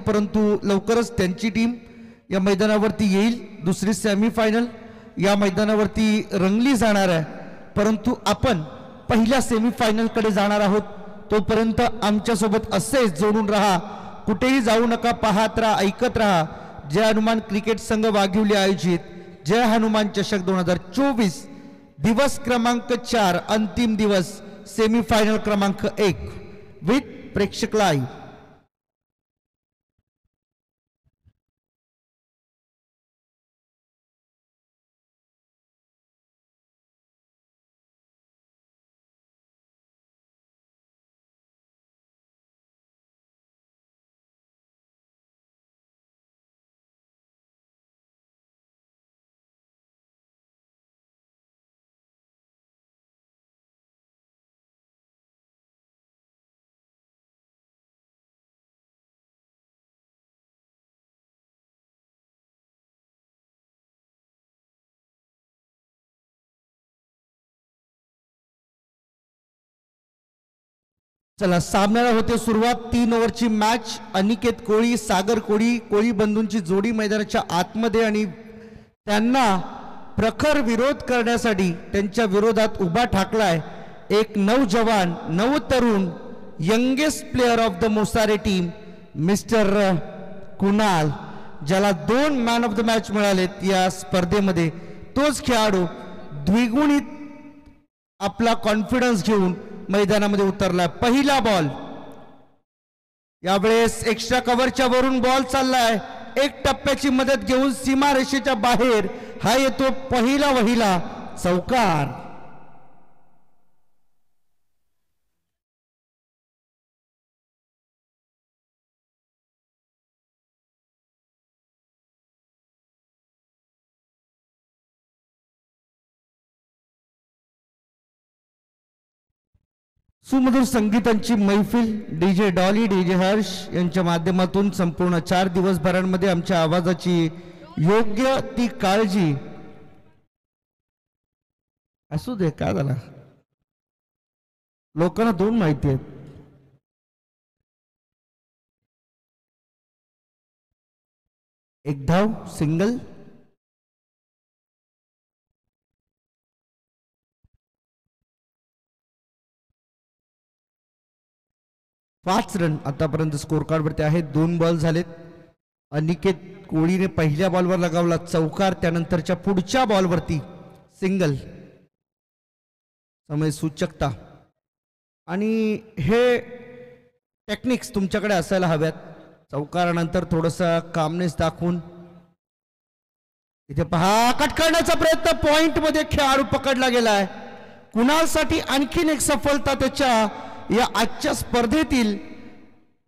परंतु लवकरच त्यांची टीम या मैदानावरती येईल। दुसरी सेमीफायनल या मैदानावरती रंगली जाणार आहे, परंतु आपण पहिल्या सेमीफायनलकडे जाणार आहोत। तोपर्यंत आमच्यासोबत असेच जोडून राहा, कुठेही जाऊ नका, पाहत राहा, ऐकत राहा। जय हनुमान क्रिकेट संघ वाघिवली आयोजित जय हनुमान चषक 2024 दिवस क्रमांक 4 अंतिम दिवस सेमीफायनल क्रमांक 1 विथ प्रेक्षक लाईव्ह। चला सामन्याला होते सुरुवात। 3 ओव्हरची मॅच। अनिकेत कोळी सागर कोळी, कोळी बंधूंची जोडी मैदानाच्या आतमध्ये आणि त्यांना प्रखर विरोध करण्यासाठी त्यांच्या विरोधात उभा ठाकलाय एक नौजवान नवतरुण यंगेस्ट प्लेयर ऑफ द मोसारे टीम मिस्टर कुणाल, ज्याला 2 मॅन ऑफ द मॅच मिळालेत या स्पर्धेमध्ये। तोच खेळाडू द्विगुणित आपला कॉन्फिडन्स घेऊन मैदानामध्ये उतरला। पहिला बॉल, यावेळेस एक्स्ट्रा कव्हरच्या वरून बॉल चाललाय, एक टप्प्याची मदत घेऊन सीमारेषेच्या बाहेर हा येतो पहिला वहिला चौकार। सुमधुर संगीतांची मैफिल डीजे डॉली डीजे हर्ष यांच्या माध्यमातून संपूर्ण 4 दिवसभरांमध्ये आमच्या आवाजाची योग्य ती काळजी असू दे। काय झालं, लोकांना 2 माहिती आहेत। एक धाव सिंगल, 5 रन आतापर्यंत स्कोर कार्ड वरती आहेत। 2 बॉल झालेत। अनिकेत कोळीने पहिल्या बॉलवर लगावला चौकार, त्यानंतरच्या पुढच्या बॉलवरती सिंगल। समय सूचकता आणि हे टेक्निक्स तुमच्याकडे असायला हव्यात। चौकारानंतर थोडासा कामनेस दाखवून इथे पहा कट करण्याचा प्रयत्न, पॉइंट मध्ये खेळाडू पकडला गेलाय। कुणालसाठी आणखीन एक सफलता त्याच्या या आजच्या स्पर्धेतील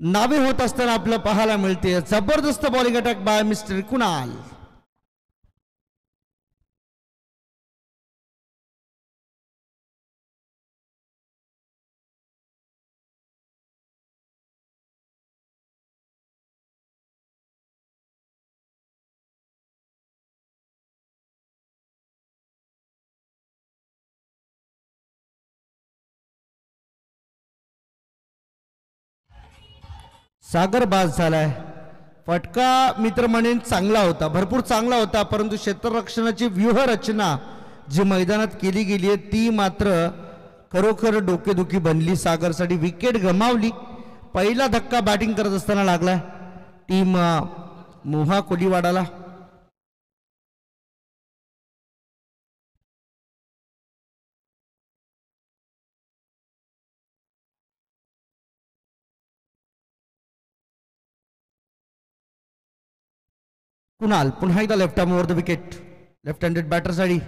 नावे होत असताना आपल्याला पाहायला मिळते। जबरदस्त bowling attack by mister Kunal. Sagar बाद झालाय। फटका मित्र म्हणेन चांगला होता, भरपूर चांगला होता, परंतु क्षेत्ररक्षणाची व्यूहरचना जी मैदानात केली गेली आहे ती मात्र खरोखर डोकेदुखी बनली। सागरसाठी विकेट गमावली। पहिला धक्का बॅटिंग करत असताना लागलाय टीम मोहा कोलीवाडाला। कुणाल पुन्हा एकदा left arm over the wicket, left handed बॅटरसाठी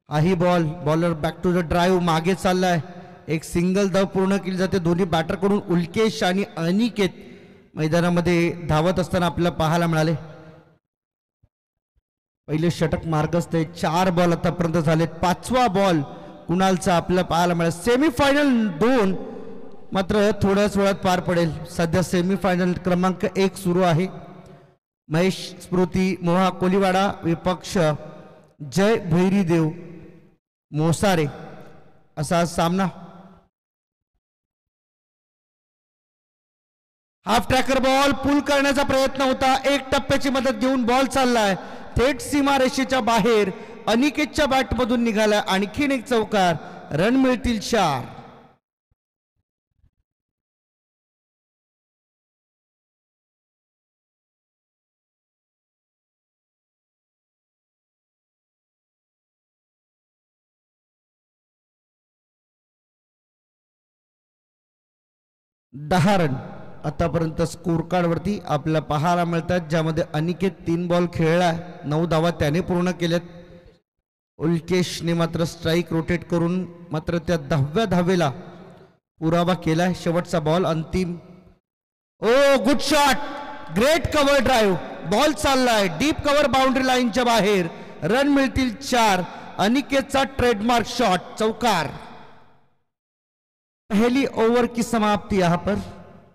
हाही ball, bowler back to the drive, मागे चाललाय। एक सिंगल धाव पूर्ण केली जाते दोन्ही बॅटरकडून। उल्केश आणि अनिकेत मैदानामध्ये धावत असताना आपल्याला पाहायला मिळाले। पहिले षटक मार्गस्थ आहे। 4 बॉल आतापर्यंत झालेत, 5वा बॉल कुणालचा आपल्याला पाहायला मिळाला। सेमीफायनल 2 मात्र थोड्याच वेळात पार पडेल। सध्या सेमीफायनल क्रमांक 1 सुरू आहे। महेश स्मृती मोहा कोलीवाडा विपक्ष जय भैरीदेव मोसारे असा सामना। हाफ ट्रॅकर बॉल पुल करण्याचा प्रयत्न होता, एक टप्प्याची मदत घेऊन बॉल चाललाय थेट सीमारेषेच्या बाहेर, अनिकेतच्या बॅटमधून निघाला आणखीन एक चौकार, रन मिळतील 4. दहा रन आतापर्यंत स्कोर कार्ड वरती आपल्याला पाहायला मिळतात, ज्यामध्ये अनिकेत 3 बॉल खेळला, 9 धावा त्याने पूर्ण केल्यात. उल्केशने मात्र स्ट्राइक रोटेट करून मात्र त्या 10व्या धावेला पुरावा केलाय. शेवटचा बॉल अंतिम. Oh good shot, great cover drive, ball चाललाय डीप कव्हर बाउंड्री लाईनच्या बाहेर, रन मिळतील 4. अनिकेतचा ट्रेडमार्क शॉट, चौकार. पहली ओवर की समाप्ति, यहां पर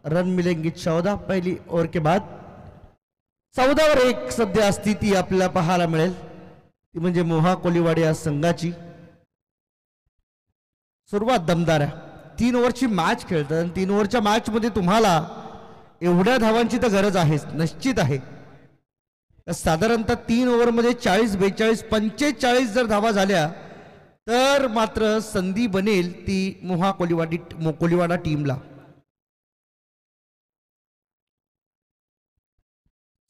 रन मिलेंगे 14 पहली ओवर के बाद. 14वर 1 सध्या स्थिती आपल्याला पाहायला मिळेल, ती म्हणजे मोहा कोलीवाडे या संघाची. सुरुवात दमदार आहे, 3 ओव्हरची मॅच खेळतात आणि 3 ओव्हरच्या मॅच मध्ये तुम्हाला एवढ्या धावांची तर गरज आहेच, निश्चित आहे. साधारणतः 3 ओव्हरमध्ये 40, 42, 45 जर धावा झाल्या तर मात्र संधी बनेल ती मोहा कोलीवाडा टीमला.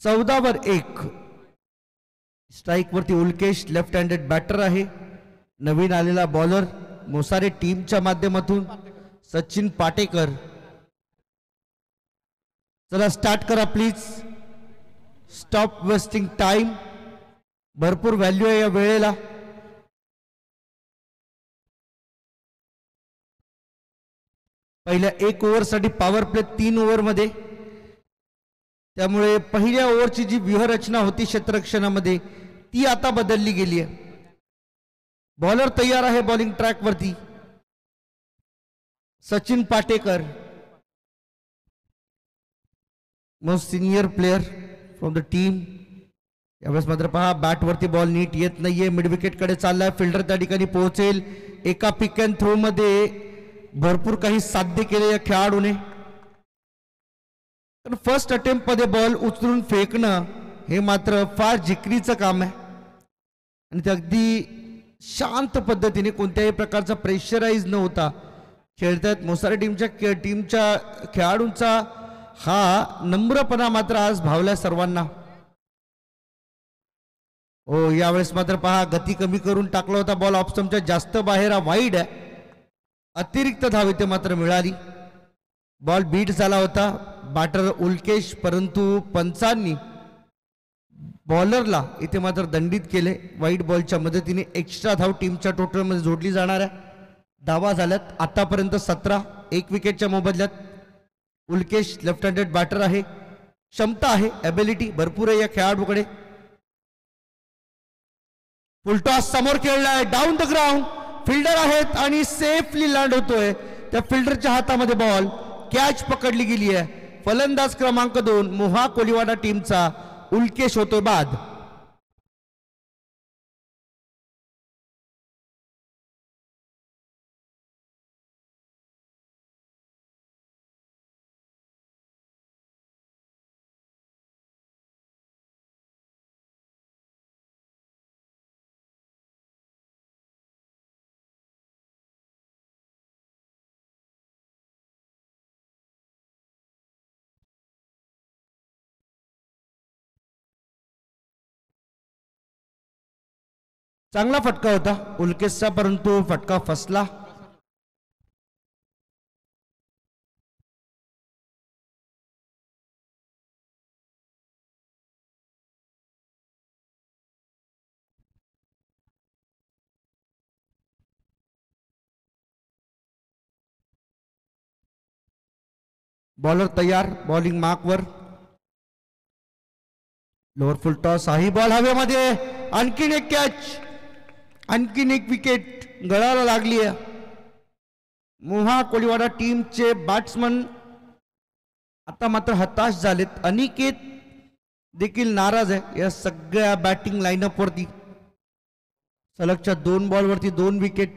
14वर 1 स्ट्राइक वरती उल्केश लेफ्ट हँडेड बॅटर आहे. नवीन आलेला बॉलर मोसारे टीमच्या माध्यमातून सचिन पाटेकर. चला स्टार्ट करा प्लीज, स्टॉप वेस्टिंग टाइम, भरपूर व्हॅल्यू आहे या वेळेला. पहिल्या 1 ओव्हरसाठी पॉवर प्ले 3 ओव्हरमध्ये, त्यामुळे पहिल्या ओव्हरची जी व्यूहरचना होती क्षेत्ररक्षणामध्ये ती आता बदलली गेली आहे. बॉलर तयार आहे बॉलिंग ट्रॅक वरती, Sachin Patekar, most senior player from the team. यावेळेस मात्र पहा बॅट वरती बॉल नीट येत नाहीये, मिड विकेट कडे चाललाय, फिल्डर त्या ठिकाणी पोहोचेल. एका पिक अँड थ्रो मध्ये भरपूर काही साध्य केले या खेळाडूने. फर्स्ट अटेम्प्ट मध्ये बॉल उचलून फेकणं हे मात्र फार जिकरीचं काम आहे आणि ते अगदी शांत पद्धतीने कोणत्याही प्रकारचा प्रेशराइज न होता खेळतात. मोसारे टीमच्या खेळाडूंचा हा नम्रपणा मात्र आज भावलाय सर्वांना. ओ यावेळेस मात्र पहा गती कमी करून टाकला होता बॉल, ऑफ स्टंपच्या जास्त बाहेर, वाईड आहे. अतिरिक्त धाव इथे मात्र मिळाली. बॉल बीट झाला होता बॅटर उल्केश, परंतु पंचांनी बॉलरला इथे मात्र दंडित केले. वाईट बॉलच्या मदतीने एक्स्ट्रा धाव टीमच्या टोटल मध्ये जोडली जाणार आहे. धावा झाल्यात आतापर्यंत 17, 1 विकेटच्या मोबदल्यात. उल्केश लेफ्ट हँडेड बॅटर आहे, क्षमता आहे, एबिलिटी भरपूर आहे या खेळाडूकडे. फुलटॉस समोर खेळलाय, डाऊन द ग्राउंड, फिल्डर आहेत आणि सेफली लँड होतोय. त्या फिल्डरच्या हातामध्ये बॉल, कॅच पकडली गेली आहे. फलंदाज क्रमांक 2 मोहा कोलीवाडा टीमचा उल्केश होतो बाद. चांगला फटका होता उल्केशचा, परंतु फटका फसला. बॉलर तयार, बॉलिंग मार्कवर. लोअर फुल टॉस, हाही बॉल हवेमध्ये, आणखीन एक कॅच, आणखीन एक विकेट गळाला लागली आहे. मोहा कोलीवाडा टीमचे बॅट्समन आता मात्र हताश झालेत. अनिकेत देखील नाराज आहे या सगळ्या बॅटिंग लाईनअप वरती. सलगच्या 2 बॉलवरती 2 विकेट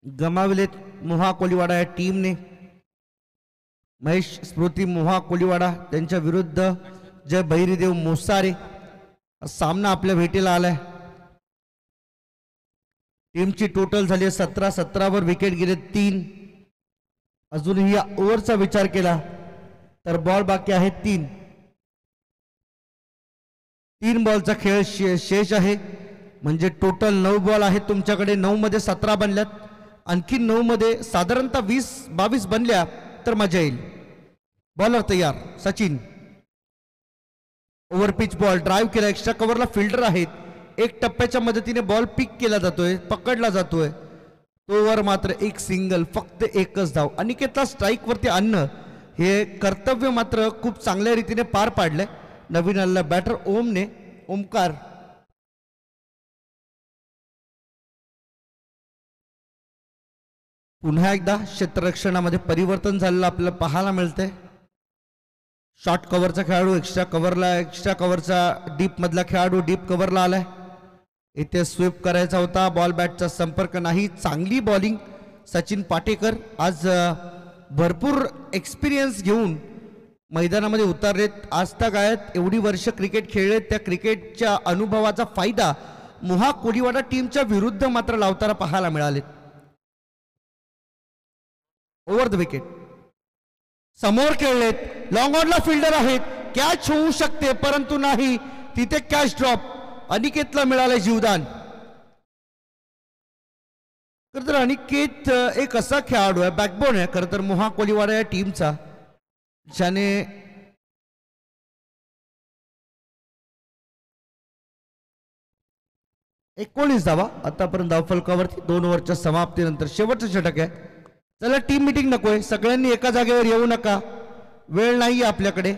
गमावलेत मोहा कोलीवाडा या टीमने. महेश स्मृती मोहा कोलीवाडा त्यांच्या विरुद्ध जय भैरीदेव मोसारे सामना आपल्या भेटीला आलाय. टीमची टोटल झाली 17-17 विकेट गेले 3. अजूनही या ओव्हरचा विचार केला तर बॉल बाकी आहे 3. 3 बॉलचा खेळ शेष आहे म्हणजे टोटल 9 बॉल आहेत तुमच्याकडे. 9 मध्ये 17 बनल्यात. आणखी 9 मध्ये साधारणतः 20-22 बनल्या तर मजा येईल. बॉलर तयार सचिन. ओव्हरपिच बॉल ड्राईव्ह केला. एक्स्ट्रा कव्हरला फिल्डर आहेत. एक टप्प्याच्या मदतीने बॉल पिक केला जातोय, पकडला जातोय. तोवर मात्र एक सिंगल, फक्त एकच धाव. अनिकेतला स्ट्राईक वरती आणणं हे कर्तव्य मात्र खूप चांगल्या रीतीने पार पाडलंय नवीन आलेला बॅटर ओमकार. पुन्हा एकदा क्षेत्ररक्षणामध्ये परिवर्तन झालेलं आपल्याला पाहायला मिळतंय. शॉर्ट कव्हरचा खेळाडू एक्स्ट्रा कव्हरचा डीप मधला खेळाडू डीप कव्हरला आलाय. इथे स्वीप करायचा होता, बॉल बॅटचा संपर्क नाही. चांगली बॉलिंग सचिन पाटेकर आज भरपूर एक्सपिरियन्स घेऊन मैदानामध्ये उतरलेत. आज तगायत एवढी वर्ष क्रिकेट खेळलेत, त्या क्रिकेटच्या अनुभवाचा फायदा मोहा कोलीवाडा टीमच्या विरुद्ध मात्र लावताना पाहायला मिळाले. ओव्हर द विकेट समोर खेळलेत. लॉंग ऑनला फिल्डर आहेत. कॅच होऊ शकते परंतु नाही, तिथे कॅच ड्रॉप. अनिकेतला मिळाले जीवदान. खरं तर अनिकेत एक असा खेळाडू आहे, बॅकबोन आहे खरं तर मोहा कोलीवाडा या टीमचा, ज्याने एकोणीस धावा आतापर्यंत धावफलकावरती 2 ओव्हरच्या समाप्तीनंतर. शेवटचं षटक आहे. चला टीम मीटिंग नकोय, सगळ्यांनी एका जागेवर येऊ नका, वेळ नाहीये आपल्याकडे.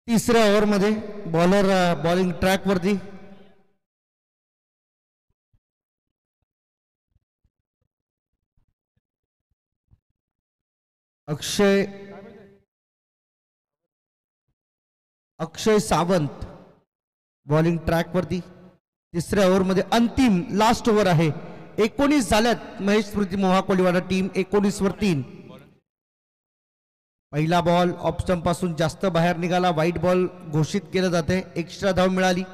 तिसऱ्या ओव्हरमध्ये बॉलर बॉलिंग ट्रॅक वरती. अक्षय सावंत बॉलिंग ट्रॅक वरती. तिसऱ्या ओव्हरमध्ये अंतिम लास्ट ओव्हर आहे. 19 झाल्यात. महेश स्मृती मोहा कोलीवाडा टीम 19 वर 3. पहिला बॉल ऑफ स्टंप पासून जास्त बाहेर निघाला, वाईट बॉल घोषित केलं जाते. एक्स्ट्रा धाव मिळाली.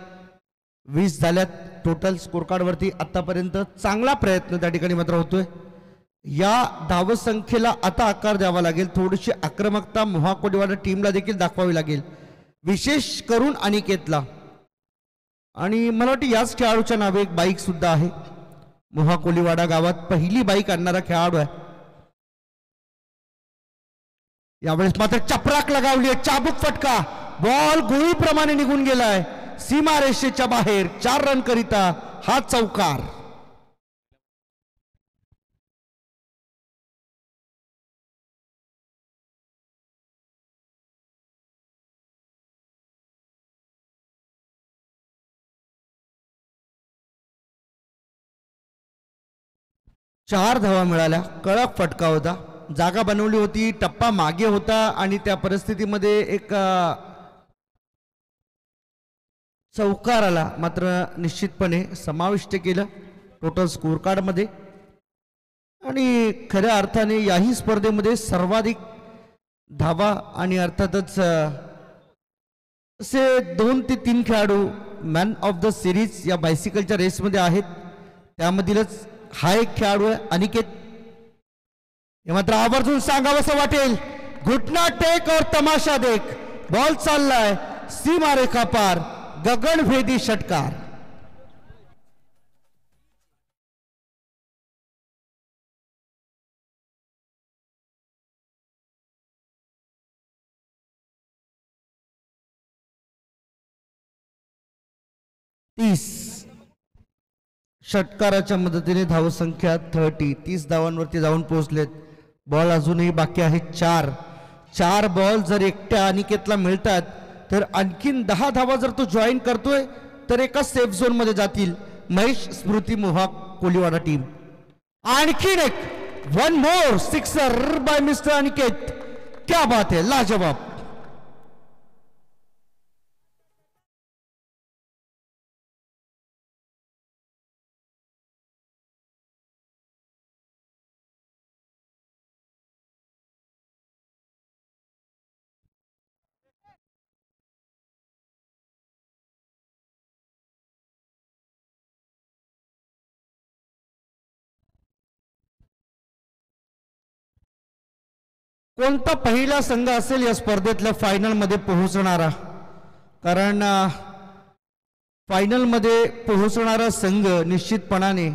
20 झाल्यात टोटल स्कोर कार्ड वरती. आतापर्यंत चांगला प्रयत्न त्या ठिकाणी मात्र होतोय. या धावसंख्येला आता आकार द्यावा लागेल. थोडीशी आक्रमकता मोहा कोलीवाडा टीमला देखील दाखवावी लागेल, विशेष करून अनिकेतला. आणि मला वाटतं याच खेळाडूच्या नावे एक बाईक सुद्धा आहे. मोहा कोलीवाडा गावात पहिली बाईक आणणारा खेळाडू आहे. यावेळेस मात्र चपराक लगावली आहे, चाबूक फटका. बॉल गोळीप्रमाणे निघून गेलाय सीमा रेषेच्या बाहेर. 4 रन करिता हा चौकार. चार धावा मिळाल्या. कडक फटका होता. जागा बनवली होती, टप्पा मागे होता आणि त्या परिस्थितीमध्ये एक चौकार आला. मात्र निश्चितपणे समाविष्ट केलं टोटल स्कोर कार्ड मध्ये. आणि खऱ्या अर्थाने याही स्पर्धेमध्ये सर्वाधिक धावा आणि अर्थातच असे 2 ते 3 खेळाडू मॅन ऑफ द सिरीज या बायसिकलच्या रेसमध्ये आहेत. त्यामधीलच हा एक खेळाडू आहे अनिकेत. हे मात्र आवर्जून सांगावंसं वाटेल, घुटना टेक और तमाशा देख. बॉल चाललाय सीमा रेखा पार, गगनभेदी षटकार. षटकाराच्या मदतीने धावसंख्या 30 धावांवरती जाऊन पोहोचलेत. बॉल अजूनही बाकी आहेत 4 बॉल जर एकट्या अनिकेतला मिळतात तर आणखीन 10 धावा जर तो जॉईन करतोय तर एका सेफ झोन मध्ये जातील महेश स्मृती मोहा कोलीवाडा टीम. आणखीन एक 1 मोर सिक्सर बाय मिस्टर अनिकेत. क्या बात है, लाजवाब. कोणता पहिला संघ असेल या स्पर्धेतल्या फायनल मध्ये पोहोचणारा, कारण फायनल मध्ये पोहोचणारा संघ निश्चितपणाने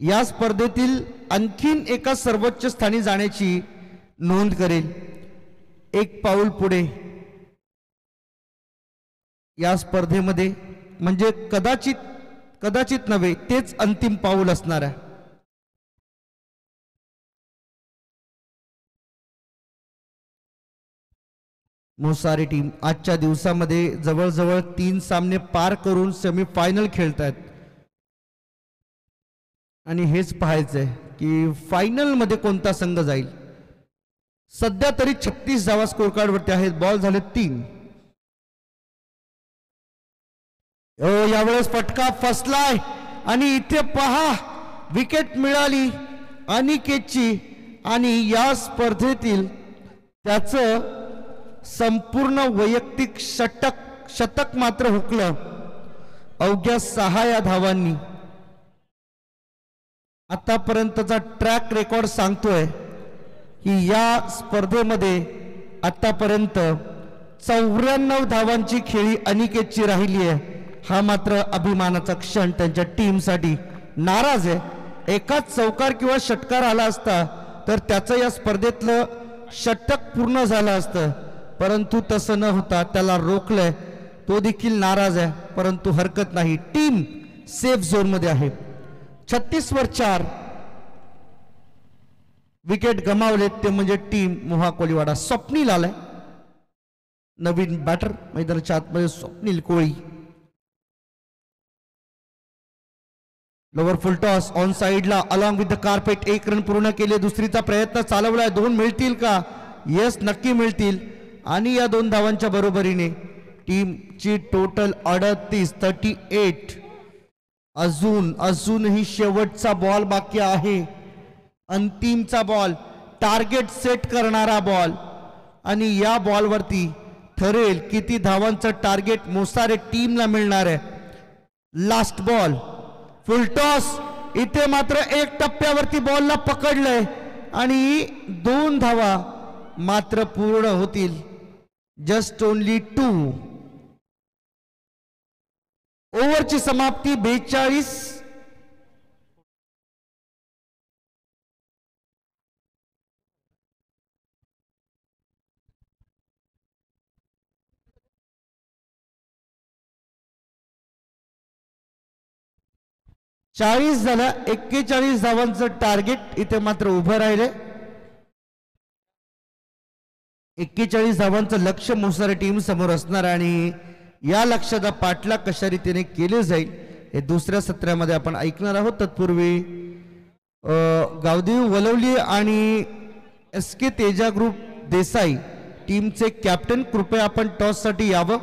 या स्पर्धेतील आणखीन एका सर्वोच्च स्थानी जाण्याची नोंद करेल. एक पाऊल पुढे या स्पर्धेमध्ये म्हणजे कदाचित नव्हे तेच अंतिम पाऊल असणार आहे. मोसारी टीम आजच्या दिवसामध्ये जवळजवळ 3 सामने पार करून सेमीफायनल खेळतात आणि हेच पाहायचंय की फायनल मध्ये कोणता संघ जाईल. सध्या तरी 36 धावा स्कोर कार्ड वरती आहेत. बॉल झाले 3. यावेळेस फटका फसलाय आणि इथे पहा विकेट मिळाली अनिकेतची आणि या स्पर्धेतील त्याचं संपूर्ण वैयक्तिक शतक मात्र हुकलं अवघ्या 6 या धावांनी. आतापर्यंतचा ट्रॅक रेकॉर्ड सांगतोय की या स्पर्धेमध्ये आतापर्यंत 94 धावांची खेळी अनिकेतची राहिली आहे. हा मात्र अभिमानाचा क्षण त्यांच्या टीमसाठी. नाराज आहे. एकाच चौकार किंवा षटकार आला असता तर त्याचं या स्पर्धेतलं षटक पूर्ण झालं असतं, परंतु तसं न होता त्याला रोखलंय. तो देखील नाराज आहे, परंतु हरकत नाही. टीम सेफ झोन मध्ये आहे. 36 वर 4 विकेट गमावलेत ते म्हणजे टीम मोहा कोलीवाडा. स्वप्नील आलाय नवीन बॅटर मैदानाच्या आतमध्ये. स्वप्नील कोळी लोवर फुल टॉस ऑन साइडला along with the carpet. 1 run पूर्ण केले. दुसरीचा प्रयत्न चालवलाय. 2 मिळतील का? येस, नक्की मिळतील. आणि या 2 धावांच्या बरोबरीने टीमची टोटल 38. अजूनही शेवटचा बॉल बाकी आहे. अंतिमचा बॉल, टार्गेट सेट करणारा बॉल. आणि या बॉलवरती ठरेल किती धावांचं टार्गेट मोसारे टीमला मिळणार आहे. लास्ट बॉल फुल टॉस. इथे मात्र 1 टप्प्यावरती बॉलला पकडलंय आणि 2 धावा मात्र पूर्ण होतील. Just only 2. ओव्हरची समाप्ती 42. झाला. 41 धावांचं टार्गेट इथे मात्र उभं राहिले. 41 धावांचं लक्ष्य मोसारे टीम समोर असणार आणि या लक्ष्याचा पाठलाग कशा रीतीने केले जाईल हे दुसऱ्या सत्रामध्ये आपण ऐकणार आहोत. तत्पूर्वी गावदेव वलवली आणि SK तेजा ग्रुप देसाई टीमचे कॅप्टन कृपया आपण टॉस साठी यावं.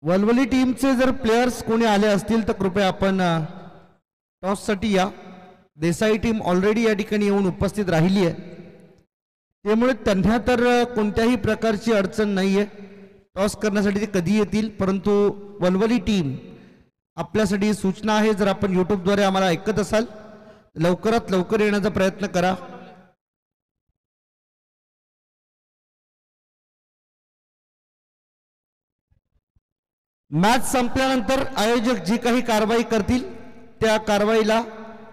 वलवली टीमचे जर प्लेयर्स कोणी आले असतील तर कृपया आपण टॉस साठी या. देसाई टीम ऑलरेडी या ठिकाणी येऊन उपस्थित राहिली आहे, त्यामुळे त्यांना तर कोणत्याही प्रकारची अडचण नाहीये. टॉस करण्यासाठी ते कधी येतील. परंतु वलवली टीम आपल्यासाठी सूचना आहे, जर आपण यूट्यूबद्वारे आम्हाला ऐकत असाल लवकरात लवकर येण्याचा प्रयत्न करा. मॅच संपल्यानंतर आयोजक जी काही कारवाई करतील त्या कारवाईला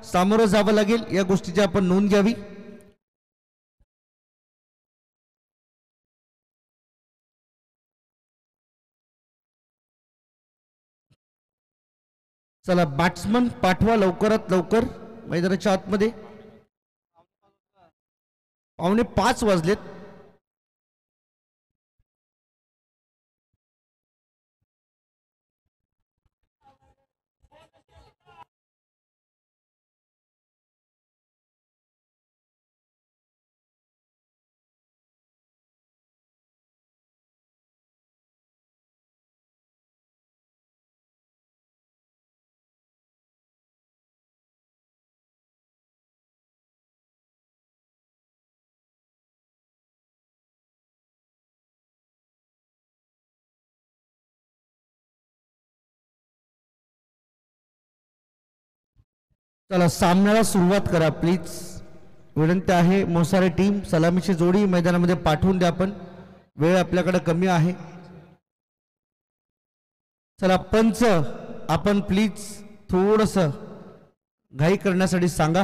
सामोरं जावं लागेल, या गोष्टीची आपण नोंद घ्यावी. चला बॅट्समन पाठवा लवकरात लवकर मैदानाच्या आतमध्ये. 4:45 वाजलेत. चला सामन्याला सुरुवात करा प्लीज. विनंती आहे मोसारे टीम सलामीची जोडी मैदानामध्ये पाठवून द्या. आपण वेळ आपल्याकडे कमी आहे. चला पंच आपण प्लीज थोडस घाई करण्यासाठी सांगा.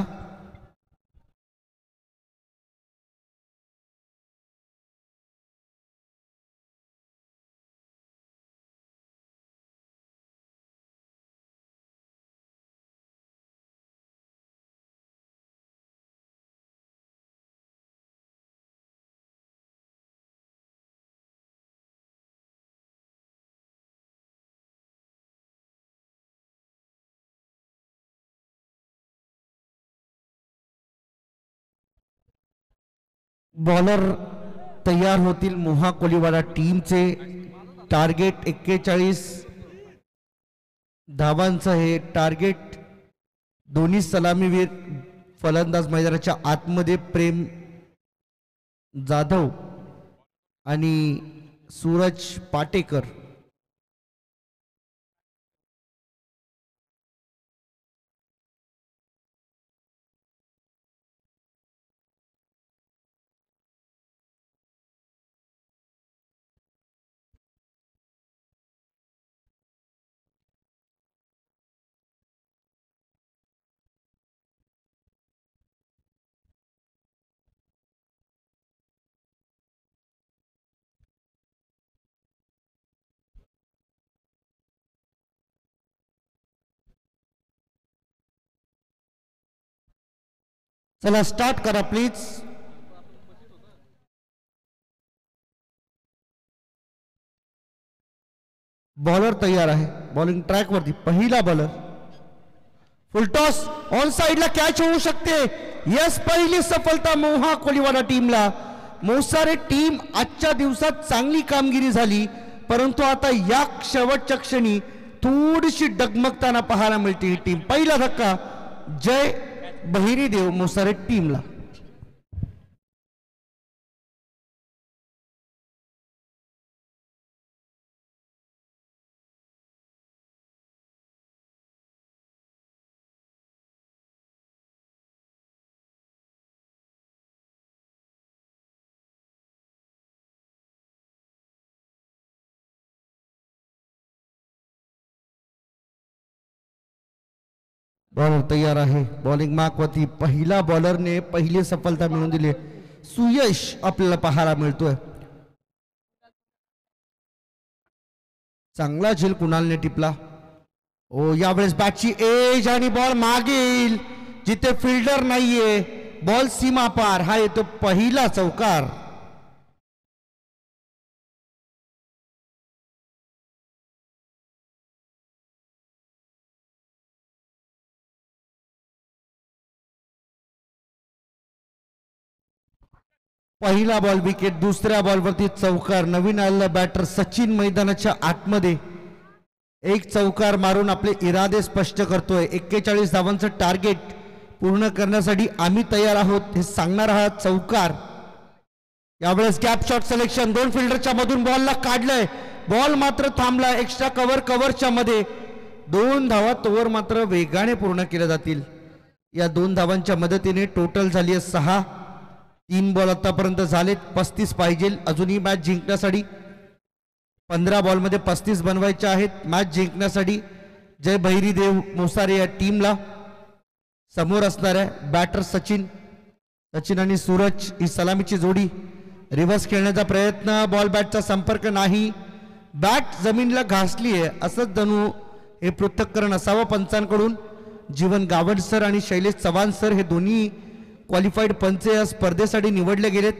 बॉलर तयार होतील मोहा कोलीवाडा टीमचे. टार्गेट 41 धावांचं हे टार्गेट. दोन्ही सलामीवीर फलंदाज मैदानाच्या आतमध्ये प्रेम जाधव आणि सूरज पाटेकर. चला स्टार्ट करा प्लीज. बॉलर तयार आहे. बॉलिंग ट्रॅक वरती पहिला बॉलर. फुलटॉस ऑन साइडला कॅच होऊ शकते. यस पहिली सफलता मोहा कोलीवाडा टीमला. मोसारे टीम आजच्या दिवसात चांगली कामगिरी झाली परंतु आता या शेवटच्या क्षणी थोडीशी डगमगताना पाहायला मिळते ही टीम. पहिला धक्का जय बहिरी देव मोसारे टीमला. बॉलर तयार आहे. बॉलिंग मार्कवरती पहिला बॉलरने पहिली सफलता मिळवून दिली. सुयश आपल्याला पाहायला मिळतोय. चांगला झेल कुणालने टिपला. ओ यावेळेस बॅटची एज आणि बॉल मागील जिथे फिल्डर नाहीये. बॉल सीमा पार. हा येतो पहिला चौकार. पहिला बॉल विकेट. दुसऱ्या बॉलवरती चौकार. नवीन आलेला बॅटर सचिन मैदानाच्या आतमध्ये एक चौकार मारून आपले इरादे स्पष्ट करतोय. 41 धावांचं टार्गेट पूर्ण करण्यासाठी आम्ही तयार आहोत हे सांगणार आहात. चौकार. यावेळेस गॅप शॉट सिलेक्शन. दोन फिल्डरच्या मधून बॉलला काढलंय. बॉल मात्र थांबला. एक्स्ट्रा कव्हरच्या मध्ये 2 धावा तोवर मात्र वेगाने पूर्ण केल्या जातील. या 2 धावांच्या मदतीने टोटल झाली आहे 6. 3 बॉल आतापर्यंत झालेत. 35 पाहिजे अजूनही मॅच जिंकण्यासाठी. 15 बॉलमध्ये 35 बनवायचे आहेत मॅच जिंकण्यासाठी. जय भैरी देव मोसारे या टीमला समोर असणार आहे. बॅटर सचिन आणि सूरज ही सलामीची जोडी. रिव्हर्स खेळण्याचा प्रयत्न. बॉल बॅटचा संपर्क नाही. बॅट जमीनला घासली आहे असंच जणू हे पृथक्करण असावं पंचांकडून. जीवन गावड सर आणि शैलेश चव्हाण सर हे दोन्ही क्वालिफाईड पंच या स्पर्धेसाठी निवडले गेलेत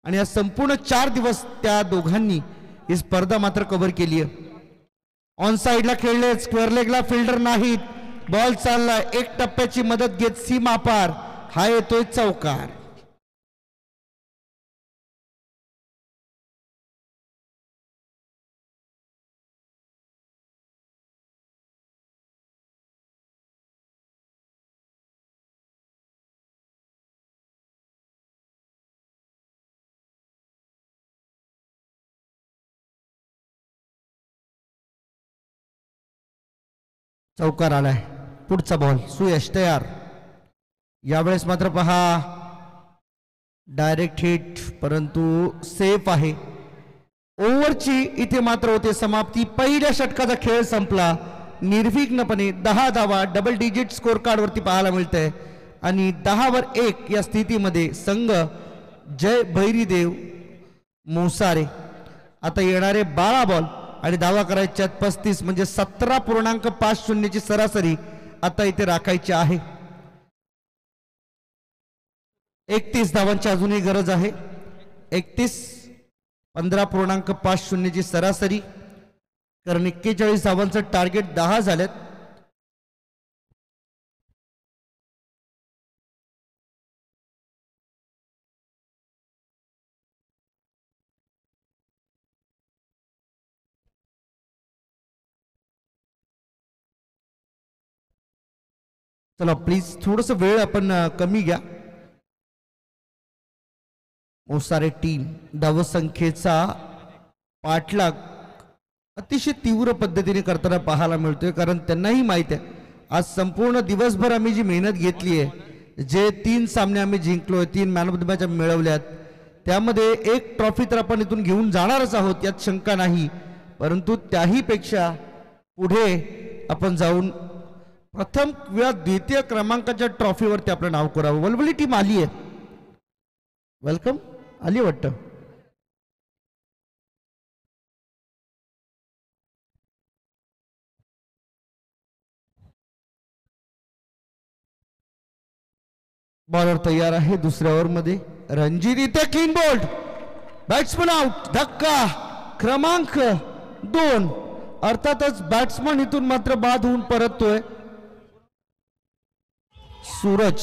आणि या संपूर्ण 4 दिवस त्या दोघांनी ही स्पर्धा मात्र कव्हर केली आहे. ऑन साइडला खेळले, स्क्वेअर लेगला फिल्डर नाहीत. बॉल चालला, एक टप्प्याची मदत घेत सीमा पार, हा येतोय चौकार. चौकार आलाय. पुढचा बॉल सुयश तयार. यावेळेस मात्र पहा डायरेक्ट हिट, परंतु सेफ आहे. ओव्हरची इथे मात्र होते समाप्ती. पहिल्या षटकाचा खेळ संपला निर्विघ्नपणे. 10 धावा डबल डिजिट स्कोर कार्ड वरती पाहायला मिळतंय आणि 10वर 1 या स्थितीमध्ये संघ जय भैरीदेव मोसारे. आता येणारे 12 बॉल आणि धावा करायच्या 35 म्हणजे 17.50 ची सरासरी आता इथे राखायची आहे. 31 धावांची अजूनही गरज आहे. 31 15.50 ची सरासरी, कारण 41 धावांचं टार्गेट 10 झालेत. चला प्लीज थोडस वेळ आपण कमी घ्या. मोसारे टीम धावसंख्येचा पाठलाग अतिशय तीव्र पद्धतीने करताना पाहायला मिळतोय, कारण त्यांनाही माहित आहे आज संपूर्ण दिवसभर आम्ही जी मेहनत घेतली आहे, जे 3 सामने आम्ही जिंकलोय, 3 मॅन ऑफ द मॅच मिळवल्यात, त्यामध्ये एक ट्रॉफी तर आपण इथून घेऊन जाणारच आहोत यात शंका नाही. परंतु त्याही पेक्षा पुढे आपण जाऊन प्रथम किंवा द्वितीय क्रमांकाच्या ट्रॉफीवरती आपलं नाव करावं. वलवली टीम आली आहे, वेलकम आली वाटतं. बॉलर तयार आहे दुसऱ्या ओव्हरमध्ये. रणजित इथे क्लीन बोल्ड, बॅट्समन आउट. धक्का क्रमांक 2. अर्थातच बॅट्समन इथून मात्र बाद होऊन परततोय. सूरज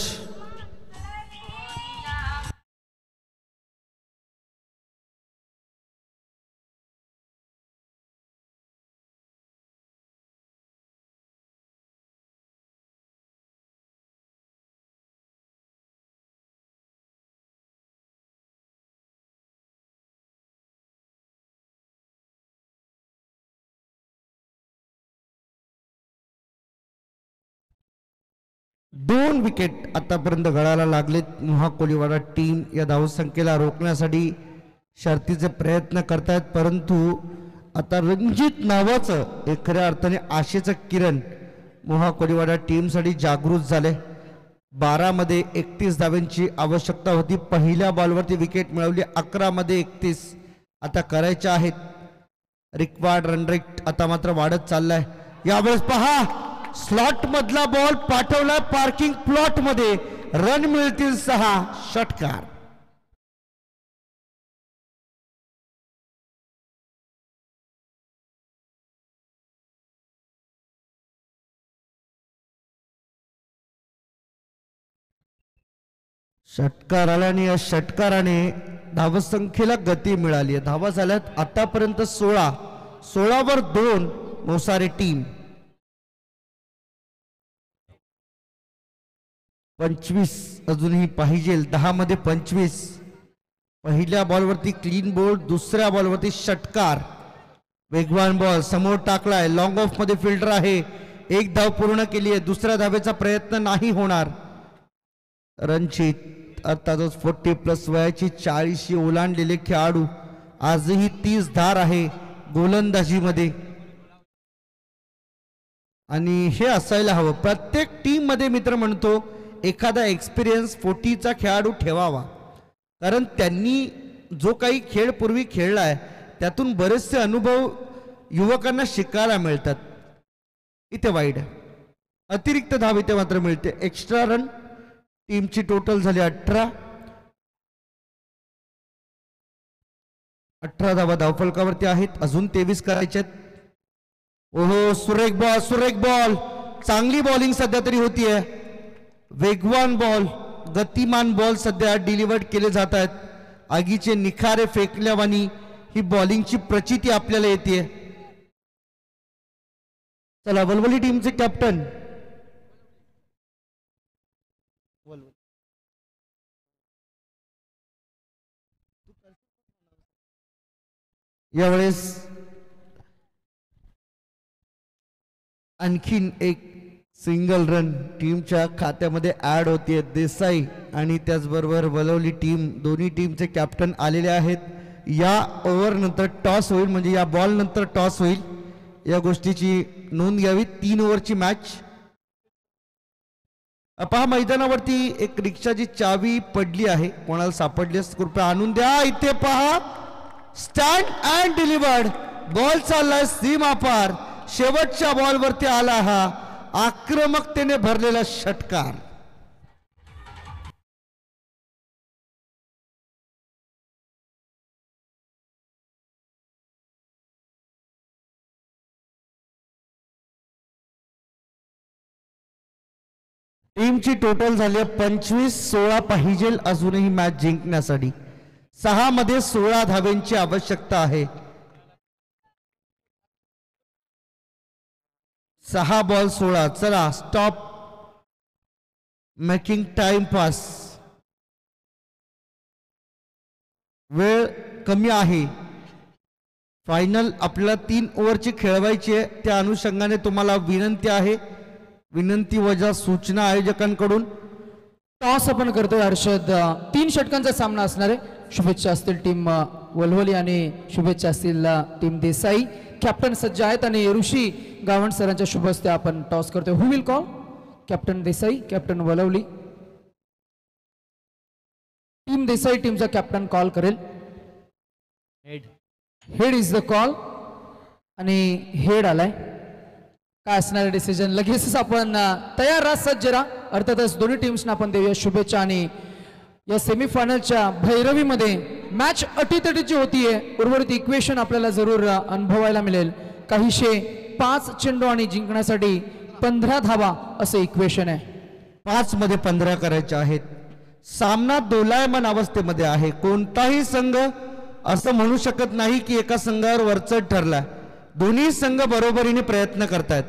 दोन विकेट आतापर्यंत गळायला लागलेत. मोहा कोलीवाडा टीम या धावसंख्येला रोखण्यासाठी शर्तीचे प्रयत्न करतायत, परंतु आता रणजित नावाचं एक खऱ्या अर्थाने आशेचं किरण मोहा कोलीवाडा टीमसाठी जागृत झाले. 12 मध्ये 31 धावांची आवश्यकता होती. पहिल्या बॉलवरती विकेट मिळवली. 11 मध्ये 31 आता करायच्या आहेत. रिक्वायर्ड रन रेट आता मात्र वाढत चाललाय. यावेळेस पहा स्लॉट मधला बॉल पाठवलाय पार्किंग प्लॉट मध्ये. रन मिळतील 6. षटकार. षटकार आल्याने या षटकाराने धावसंख्येला गती मिळाली आहे. धावा झाल्यात आतापर्यंत 16. 16वर 2 मोसारे टीम. 25 अजूनही पाहिजे. 10 मध्ये 25. पहिल्या बॉलवरती क्लीन बोल्ड, दुसऱ्या बॉलवरती षटकार. वेगवान बॉल समोर टाकलाय. लॉंग ऑफ मध्ये फिल्डर आहे. 1 धाव पूर्ण केली आहे. दुसऱ्या धावेचा प्रयत्न नाही होणार. रणजित अर्थातच 40+ वयाची 40 ओलांडलेले खेळाडू आजही 30 धार आहे गोलंदाजीमध्ये आणि हे असायला हवं. प्रत्येक टीम मध्ये मित्र म्हणतो एखादा एक्सपिरियन्स 40चा खेळाडू ठेवावा, कारण त्यांनी जो काही खेळ पूर्वी खेळलाय त्यातून बरेचसे अनुभव युवकांना शिकायला मिळतात. इथे वाईड. अतिरिक्त धाव इथे मात्र मिळते. Extra run. टीमची टोटल झाली 18. 18 धावा धावफलकावरती आहेत. अजून 23 करायच्यात. ओहो, सुरेख बॉल, सुरेख बॉल. चांगली बॉलिंग सध्या तरी होतीये. वेगवान बॉल, गतिमान बॉल सध्या डिलिव्हर्ड केले जात आहेत. आगीचे निखारे फेकल्यावानी ही बॉलिंगची प्रचिती आपल्याला येते. चला, वलवली टीमचे कॅप्टन यावेळेस आणखीन एक सिंगल रन टीमच्या खात्यामध्ये ऍड होतीये. देसाई आणि त्याचबरोबर वलवली टीम, दोन्ही टीमचे कॅप्टन आलेले आहेत. या ओव्हर नंतर टॉस होईल, म्हणजे या बॉल नंतर टॉस होईल. या गोष्टीची नोंद घ्यावी. 3 ओव्हरची मॅच. पहा, मैदानावरती एक रिक्षाची चावी पडली आहे. कोणाला सापडली असं कृपया आणून द्या. इथे पहा, स्टँड अँड डिलिव्हर्ड बॉल चाललाय सीमा पार. शेवटच्या बॉलवरती आला हा आक्रमकतेने भरलेला षटकार. टीमची टोटल झाली 25. 16 पाहिजे अजूनही मॅच जिंकण्यासाठी. 6 मध्ये 16 धावेंची आवश्यकता आहे. 6 बॉल 16. चला, स्टॉप मेकिंग टाइम पास. वेळ कमी आहे. फायनल आपल्याला 3 ओव्हरची खेळवायची आहे. त्या अनुषंगाने तुम्हाला विनंती आहे, विनंती वजा सूचना आयोजकांकडून. टॉस आपण करतोय हर्षद. 3 षटकांचा सामना असणार आहे. शुभेच्छा असतील टीम वलवली आणि शुभेच्छा असतील टीम देसाई. कॅप्टन सज्ज आहेत आणि ऋषी गावंड सरांच्या शुभ हस्ते आपण टॉस करतोय. Who will call? Captain Desai, captain Valvali. Team Desai टीमचा कॅप्टन कॉल करेल. हेड इज द कॉल आणि हेड आलाय. काय असणार डिसिजन लगेचच आपण तयार राहा, सज्ज राहा. अर्थातच दोन्ही टीम्सना आपण देऊया शुभेच्छा. आणि या सेमीफायनलच्या भैरवीमध्ये मॅच अटीतटीची होतीये. उर्वरित इक्वेशन आपल्याला जरूर अनुभवायला मिळेल. काहीशे 5 चेंडू आणि जिंकण्यासाठी 15 धावा असं इक्वेशन आहे. 5 मध्ये 15 करायचे आहेत. सामना दोलायमान अवस्थेमध्ये आहे. कोणताही संघ असं म्हणू शकत नाही की एका संघावर वरचढ ठरलाय. दोन्ही संघ बरोबरीने प्रयत्न करतायत.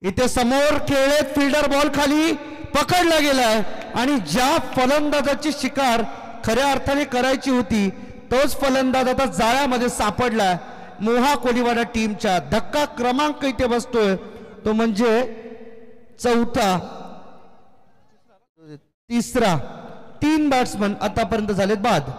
इथे समोर खेळत फिल्डर बॉल खाली पकडला गेलाय आणि ज्या फलंदाजाची शिकार खऱ्या अर्थाने करायची होती तोच फलंदाज आता जाळ्यामध्ये सापडलाय. मोहा कोलीवाडा टीमच्या. धक्का क्रमांक इथे बसतोय तो म्हणजे 4था, 3रा. 3 बॅट्समन आतापर्यंत झालेत बाद.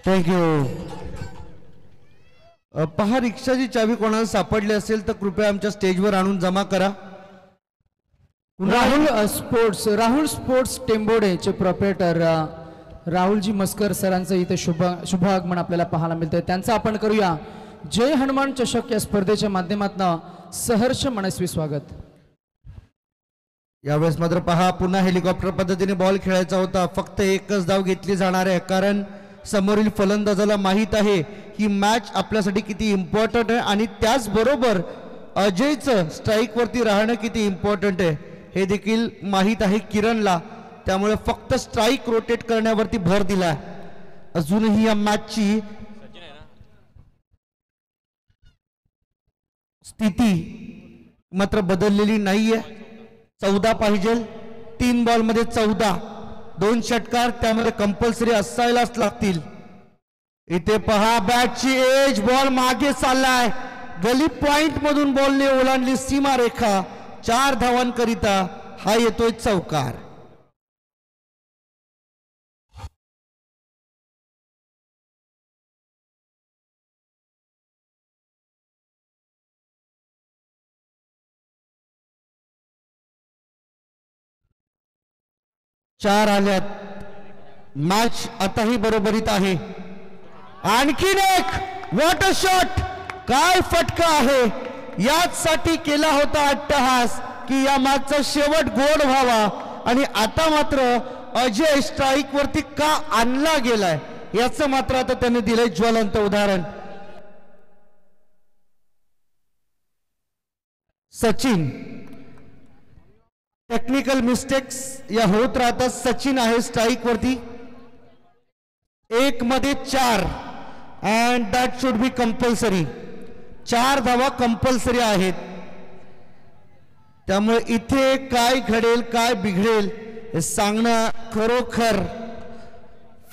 थँक्यू. पहा, रिक्षाची चावी कोणाला सापडली असेल तर कृपया आमच्या स्टेजवर आणून जमा करा. राहुल स्पोर्ट्स टेंबोडेचे प्रोप्रायटर राहुलजी मस्कर सरांचं इथे शुभ आगमन आपल्याला पाहायला मिळतंय. त्यांचं आपण करूया जय हनुमान चषक या स्पर्धेच्या माध्यमातून सहर्ष मनस्वी स्वागत. यावेळेस मात्र पहा, पुन्हा हेलिकॉप्टर पद्धतीने बॉल खेळायचा होता. फक्त एकच धाव घेतली जाणार आहे कारण समोरील फलंदाजाला माहित आहे ही मॅच आपल्यासाठी किती इम्पॉर्टंट आहे आणि त्याचबरोबर अजयचं स्ट्राईक वरती राहणं किती इम्पॉर्टंट आहे हे देखील माहित आहे किरणला. त्यामुळे फक्त स्ट्राईक रोटेट करण्यावरती भर दिला. अजूनही या मॅचची स्थिती मात्र बदललेली नाहीये. 14 पाहिजे. 3 बॉलमध्ये 14. 2 षटकार त्यामध्ये कंपल्सरी असायलाच लागतील. इथे पहा, बॅटची एज, बॉल मागे चाललाय. गली पॉइंट मधून बॉलने ओलांडली सीमारेखा. 4 धावांकरिता हा येतोय चौकार. चार आल्यात. मॅच आताही बरोबरीत आहे. आणखीन एक. What a shot. काय फटका आहे. याच साठी केला होता अट्टहास की या मॅचचा शेवट गोड व्हावा आणि आता मात्र अजय स्ट्राईक वरती का आणला गेलाय याचं मात्र आता त्याने दिलंय ज्वलंत उदाहरण. सचिन. टेक्निकल मिस्टेक्स या होत राहतात. सचिन आहे स्ट्राईक वरती. 1 मध्ये 4 and that should be compulsory. 4 धावा कंपल्सरी आहेत. त्यामुळे इथे काय घडेल काय बिघडेल हे सांगणं खरोखर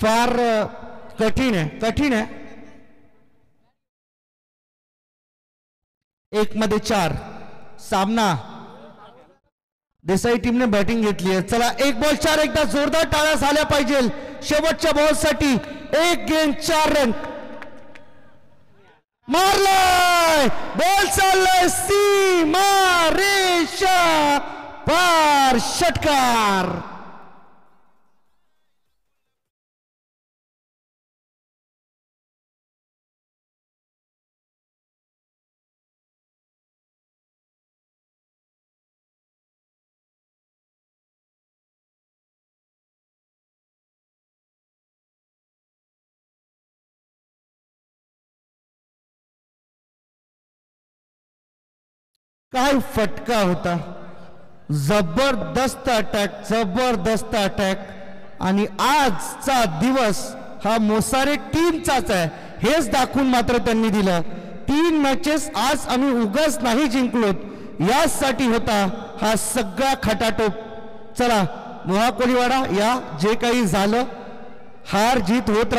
फार कठीण आहे. 1 मध्ये 4 सामना. देसाई टीमने बॅटिंग घेतली आहे. चला 1 बॉल 4. एकदा जोरदार टाळ्या झाल्या पाहिजे शेवटच्या बॉलसाठी. 1 गेंद 4 रन. मारलाय. बॉल चाललाय सीमा रेषा पार. षटकार. काय फटका होता. जबरदस्त अटॅक. आणि आजचा दिवस हा मोसारे टीमचाच आहे हेच दाखवून मात्र त्यांनी दिलं. 3 मॅचेस आज आम्ही उगाच नाही जिंकलोत यासाठी होता हा सगळा खटाटोप. चला मोहा कोळीवाडा या जे काही झालं हार जीत होत